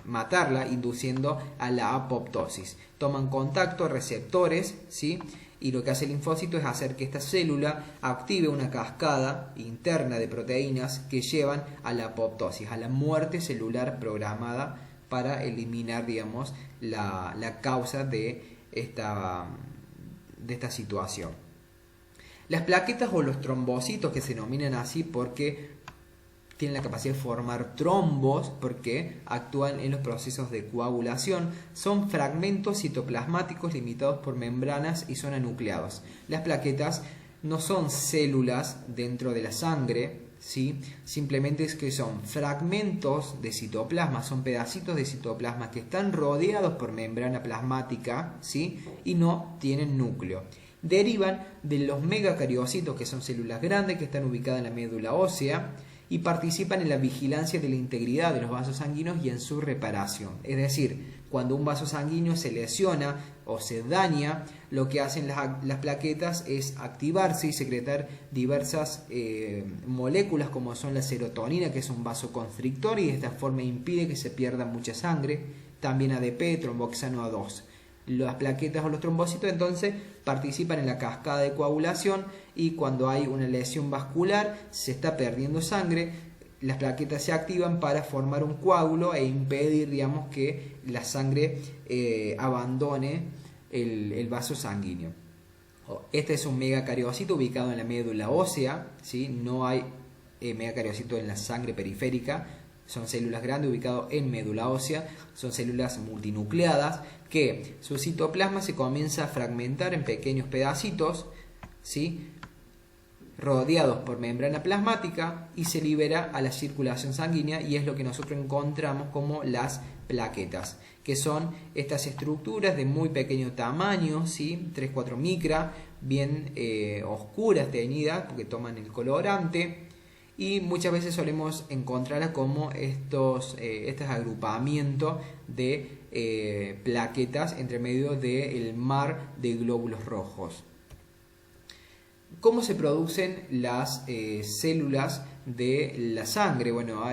[SPEAKER 1] matarla, induciendo a la apoptosis. Toman contacto receptores, ¿sí? Y lo que hace el linfocito es hacer que esta célula active una cascada interna de proteínas que llevan a la apoptosis, a la muerte celular programada, para eliminar, digamos, la causa de esta situación. Las plaquetas o los trombocitos, que se denominan así porque tienen la capacidad de formar trombos, porque actúan en los procesos de coagulación, son fragmentos citoplasmáticos limitados por membranas y son anucleados. Las plaquetas no son células dentro de la sangre, ¿sí? Simplemente es que son fragmentos de citoplasma, son pedacitos de citoplasma que están rodeados por membrana plasmática, ¿sí? Y no tienen núcleo. Derivan de los megacariocitos, que son células grandes que están ubicadas en la médula ósea, y participan en la vigilancia de la integridad de los vasos sanguíneos y en su reparación. Es decir, cuando un vaso sanguíneo se lesiona o se daña, lo que hacen las plaquetas es activarse y secretar diversas moléculas, como son la serotonina, que es un vasoconstrictor y de esta forma impide que se pierda mucha sangre, también ADP, tromboxano A2. Las plaquetas o los trombocitos entonces participan en la cascada de coagulación, y cuando hay una lesión vascular, se está perdiendo sangre, las plaquetas se activan para formar un coágulo e impedir, digamos, que la sangre abandone el vaso sanguíneo. Este es un megacariocito ubicado en la médula ósea, ¿sí? No hay megacariocito en la sangre periférica. Son células grandes ubicadas en médula ósea, son células multinucleadas que su citoplasma se comienza a fragmentar en pequeños pedacitos, ¿sí? Rodeados por membrana plasmática, y se libera a la circulación sanguínea, y es lo que nosotros encontramos como las plaquetas, que son estas estructuras de muy pequeño tamaño, ¿sí? 3-4 micra, bien oscuras teñidas porque toman el colorante. y muchas veces solemos encontrarla como estos agrupamientos de plaquetas entre medio del mar de glóbulos rojos. ¿Cómo se producen las células de la sangre? Bueno,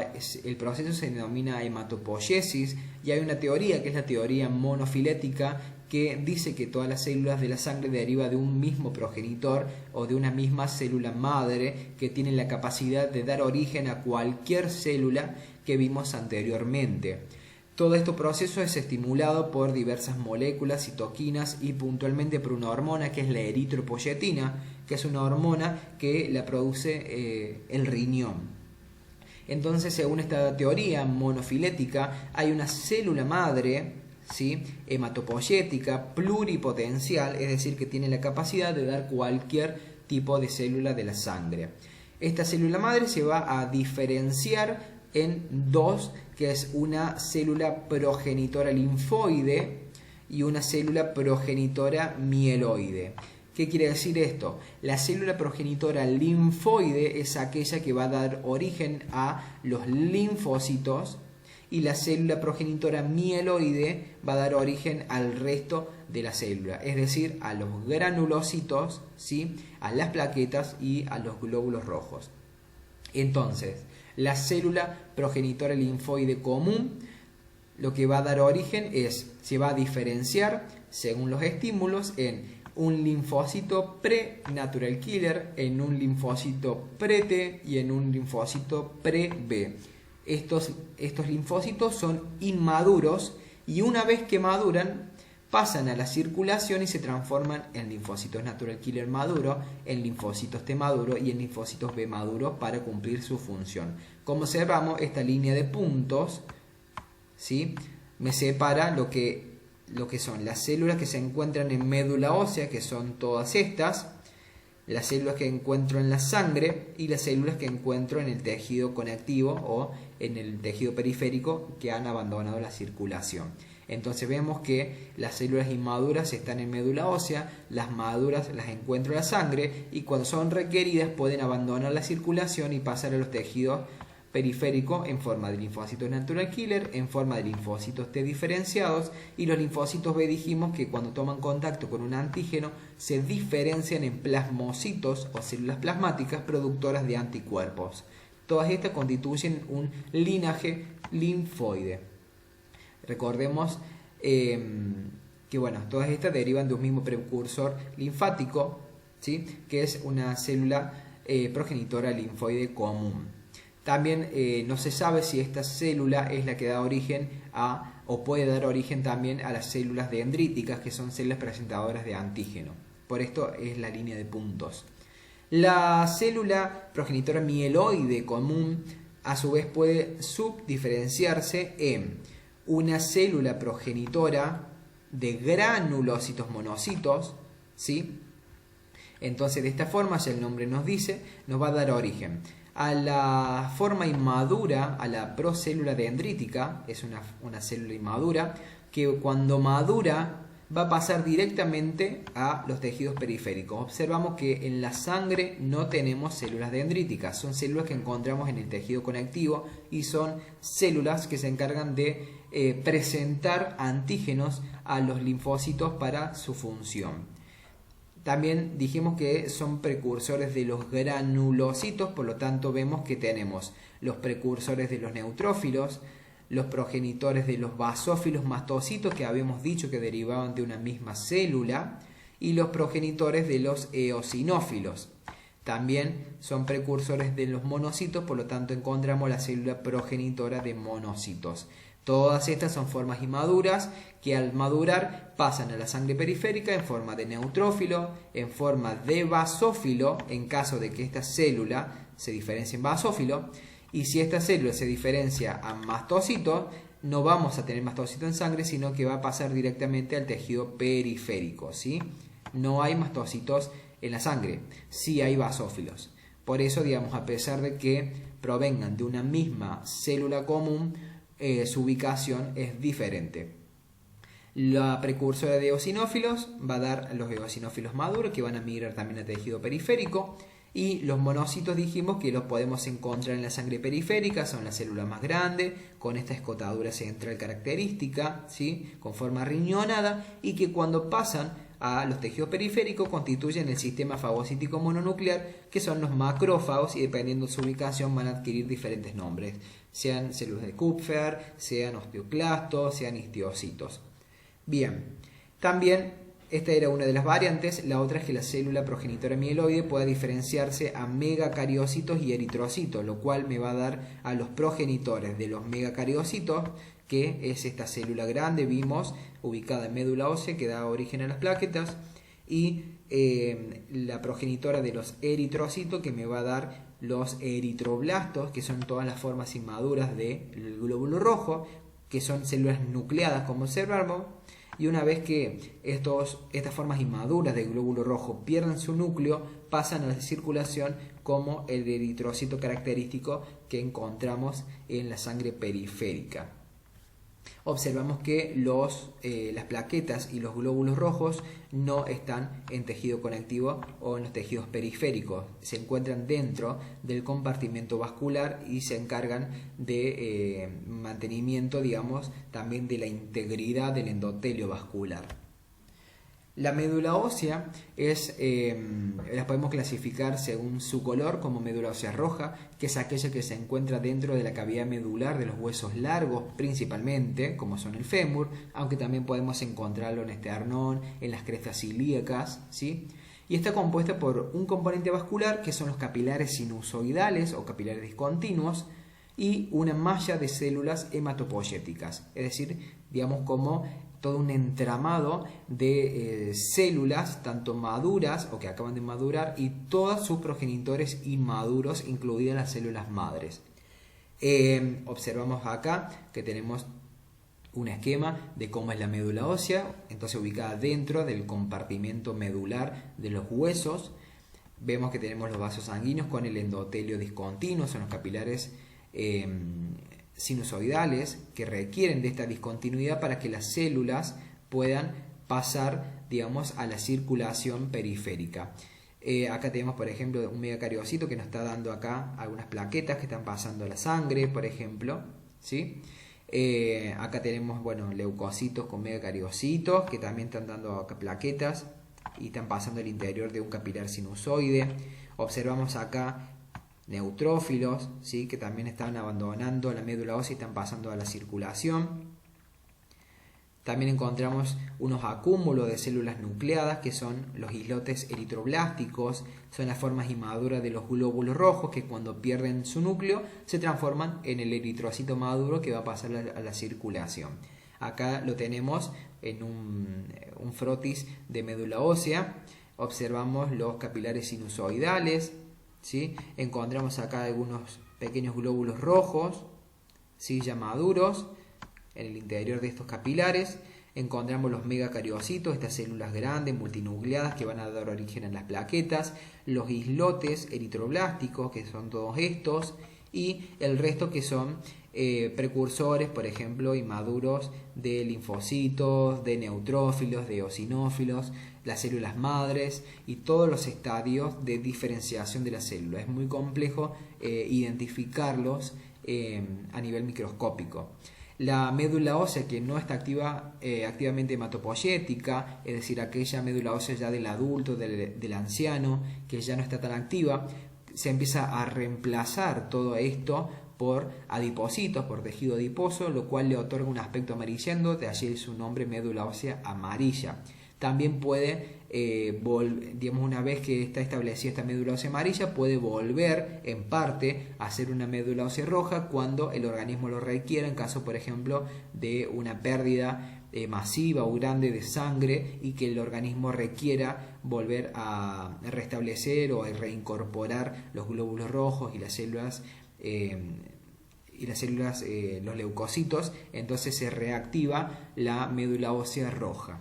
[SPEAKER 1] el proceso se denomina hematopoiesis y hay una teoría que es la teoría monofilética que dice que todas las células de la sangre derivan de un mismo progenitor o de una misma célula madre que tiene la capacidad de dar origen a cualquier célula que vimos anteriormente. Todo este proceso es estimulado por diversas moléculas, citoquinas y puntualmente por una hormona que es la eritropoyetina, que es una hormona que la produce el riñón. Entonces, según esta teoría monofilética, hay una célula madre, ¿sí?, hematopoyética pluripotencial, es decir, que tiene la capacidad de dar cualquier tipo de célula de la sangre. Esta célula madre se va a diferenciar en dos, que es una célula progenitora linfoide y una célula progenitora mieloide. ¿Qué quiere decir esto? La célula progenitora linfoide es aquella que va a dar origen a los linfocitos y la célula progenitora mieloide va a dar origen al resto de la célula, es decir, a los granulocitos, ¿sí?, a las plaquetas y a los glóbulos rojos. Entonces, la célula progenitora linfoide común lo que va a dar origen se va a diferenciar según los estímulos en un linfocito pre-natural killer, en un linfocito pre-T y en un linfocito pre-B. Estos linfocitos son inmaduros y una vez que maduran pasan a la circulación y se transforman en linfocitos natural killer maduro, en linfocitos T maduro y en linfocitos B maduro para cumplir su función. Como observamos, esta línea de puntos, ¿sí?, me separa lo que son las células que se encuentran en médula ósea, que son todas estas, las células que encuentro en la sangre y las células que encuentro en el tejido conectivo o en el tejido periférico que han abandonado la circulación. Entonces vemos que las células inmaduras están en médula ósea, las maduras las encuentro en la sangre y cuando son requeridas pueden abandonar la circulación y pasar a los tejidos periféricos en forma de linfocitos natural killer, en forma de linfocitos T diferenciados, y los linfocitos B dijimos que cuando toman contacto con un antígeno se diferencian en plasmocitos o células plasmáticas productoras de anticuerpos. Todas estas constituyen un linaje linfoide. Recordemos que bueno, todas estas derivan de un mismo precursor linfático, ¿sí?, que es una célula progenitora linfoide común. También no se sabe si esta célula es la que da origen a, o puede dar origen también a las células dendríticas, que son células presentadoras de antígeno. Por esto es la línea de puntos. La célula progenitora mieloide común a su vez puede subdiferenciarse en una célula progenitora de granulocitos monocitos, ¿sí? Entonces de esta forma, ya el nombre nos dice, nos va a dar origen a la forma inmadura, a la procélula dendrítica, es una célula inmadura, que cuando madura va a pasar directamente a los tejidos periféricos. Observamos que en la sangre no tenemos células dendríticas, son células que encontramos en el tejido conectivo y son células que se encargan de presentar antígenos a los linfocitos para su función. También dijimos que son precursores de los granulocitos, por lo tanto vemos que tenemos los precursores de los neutrófilos, los progenitores de los basófilos mastocitos, que habíamos dicho que derivaban de una misma célula, y los progenitores de los eosinófilos. También son precursores de los monocitos, por lo tanto encontramos la célula progenitora de monocitos. Todas estas son formas inmaduras que al madurar pasan a la sangre periférica en forma de neutrófilo, en forma de basófilo, en caso de que esta célula se diferencie en basófilo, y si esta célula se diferencia a mastocito, no vamos a tener mastocito en sangre, sino que va a pasar directamente al tejido periférico, ¿sí? No hay mastocitos en la sangre, sí hay basófilos. Por eso, digamos, a pesar de que provengan de una misma célula común, su ubicación es diferente. La precursora de eosinófilos va a dar los eosinófilos maduros, que van a migrar también al tejido periférico. Y los monocitos dijimos que los podemos encontrar en la sangre periférica, son las células más grandes, con esta escotadura central característica, ¿sí? Con forma riñonada, y que cuando pasan a los tejidos periféricos constituyen el sistema fagocítico mononuclear, que son los macrófagos, y dependiendo de su ubicación van a adquirir diferentes nombres, sean células de Kupfer, sean osteoclastos, sean histiocytos. Bien, también esta era una de las variantes. La otra es que la célula progenitora mieloide pueda diferenciarse a megacariocitos y eritrocitos, lo cual me va a dar a los progenitores de los megacariocitos, que es esta célula grande, vimos, ubicada en médula ósea, que da origen a las plaquetas, y la progenitora de los eritrocitos, que me va a dar los eritroblastos, que son todas las formas inmaduras del glóbulo rojo, que son células nucleadas, como observamos. Y una vez que estas formas inmaduras del glóbulo rojo pierden su núcleo, pasan a la circulación como el eritrocito característico que encontramos en la sangre periférica. Observamos que las plaquetas y los glóbulos rojos no están en tejido conectivo o en los tejidos periféricos. Se encuentran dentro del compartimento vascular y se encargan de mantenimiento, digamos, también de la integridad del endotelio vascular. La médula ósea la podemos clasificar según su color como médula ósea roja, que es aquella que se encuentra dentro de la cavidad medular de los huesos largos principalmente, como son el fémur, aunque también podemos encontrarlo en esternón, en las crestas ilíacas, ¿sí? Y está compuesta por un componente vascular, que son los capilares sinusoidales o capilares discontinuos, y una malla de células hematopoyéticas, es decir, digamos como todo un entramado de células, tanto maduras o que acaban de madurar, y todos sus progenitores inmaduros, incluidas las células madres. Observamos acá que tenemos un esquema de cómo es la médula ósea, entonces ubicada dentro del compartimento medular de los huesos. Vemos que tenemos los vasos sanguíneos con el endotelio discontinuo, son los capilares sinusoidales que requieren de esta discontinuidad para que las células puedan pasar, digamos, a la circulación periférica. Acá tenemos, por ejemplo, un megacariocito que nos está dando acá algunas plaquetas que están pasando a la sangre, por ejemplo, ¿sí? Acá tenemos, bueno, leucocitos con megacariocitos que también están dando acá plaquetas y están pasando al interior de un capilar sinusoide. Observamos acá neutrófilos, ¿sí? Que también están abandonando la médula ósea y están pasando a la circulación. También encontramos unos acúmulos de células nucleadas, que son los islotes eritroblásticos, son las formas inmaduras de los glóbulos rojos que cuando pierden su núcleo se transforman en el eritrocito maduro que va a pasar a la circulación. Acá lo tenemos en un frotis de médula ósea. Observamos los capilares sinusoidales, ¿sí? Encontramos acá algunos pequeños glóbulos rojos, ¿sí? Ya maduros en el interior de estos capilares. Encontramos los megacariocitos, estas células grandes multinucleadas que van a dar origen a las plaquetas, los islotes eritroblásticos, que son todos estos, y el resto que son precursores, por ejemplo, inmaduros de linfocitos, de neutrófilos, de eosinófilos, las células madres y todos los estadios de diferenciación de la célula. Es muy complejo identificarlos a nivel microscópico. La médula ósea que no está activamente hematopoyética, es decir, aquella médula ósea ya del adulto, del anciano, que ya no está tan activa, se empieza a reemplazar todo esto por adipocitos, por tejido adiposo, lo cual le otorga un aspecto amarillento, de allí su nombre médula ósea amarilla. También puede, digamos, una vez que está establecida esta médula ósea amarilla, puede volver en parte a ser una médula ósea roja cuando el organismo lo requiera, en caso, por ejemplo, de una pérdida masiva o grande de sangre y que el organismo requiera volver a restablecer o a reincorporar los glóbulos rojos y las células, los leucocitos. Entonces se reactiva la médula ósea roja.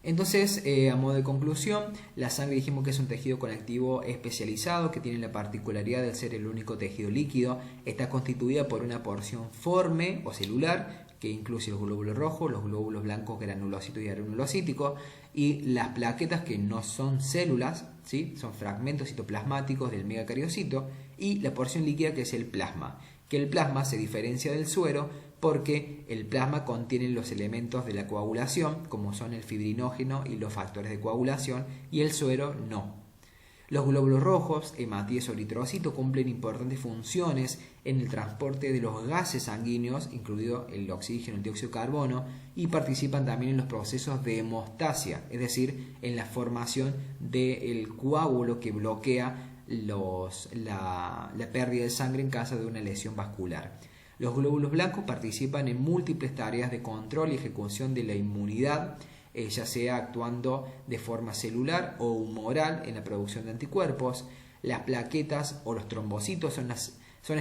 [SPEAKER 1] Entonces, a modo de conclusión, la sangre dijimos que es un tejido conectivo especializado que tiene la particularidad de ser el único tejido líquido. Está constituida por una porción forme o celular que incluye los glóbulos rojos, los glóbulos blancos granulocitos y granulocíticos, y las plaquetas, que no son células, ¿sí? Son fragmentos citoplasmáticos del megacariocito, y la porción líquida, que es el plasma, que el plasma se diferencia del suero porque el plasma contiene los elementos de la coagulación, como son el fibrinógeno y los factores de coagulación, y el suero no. Los glóbulos rojos, hematíes o eritrocitos, cumplen importantes funciones en el transporte de los gases sanguíneos, incluido el oxígeno, el dióxido de carbono, y participan también en los procesos de hemostasia, es decir, en la formación del coágulo que bloquea la pérdida de sangre en caso de una lesión vascular. Los glóbulos blancos participan en múltiples tareas de control y ejecución de la inmunidad, ya sea actuando de forma celular o humoral en la producción de anticuerpos. Las plaquetas o los trombocitos son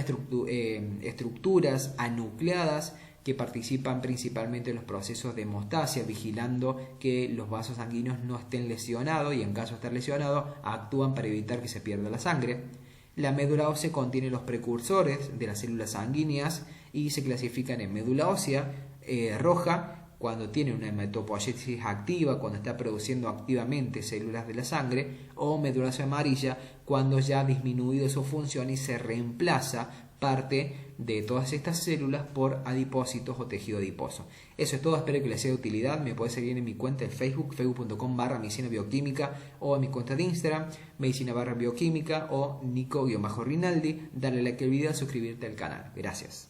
[SPEAKER 1] estructuras anucleadas que participan principalmente en los procesos de hemostasia, vigilando que los vasos sanguíneos no estén lesionados, y en caso de estar lesionados actúan para evitar que se pierda la sangre. La médula ósea contiene los precursores de las células sanguíneas y se clasifican en médula ósea roja, cuando tiene una hematopoiesis activa, cuando está produciendo activamente células de la sangre, o médula ósea amarilla, cuando ya ha disminuido su función y se reemplaza parte de todas estas células por adipocitos o tejido adiposo. Eso es todo, espero que les sea de utilidad. Me puedes seguir en mi cuenta de Facebook, facebook.com/medicina bioquímica, o en mi cuenta de Instagram, medicina/bioquímica, o Nico-Rinaldi. Dale like al video, suscribirte al canal. Gracias.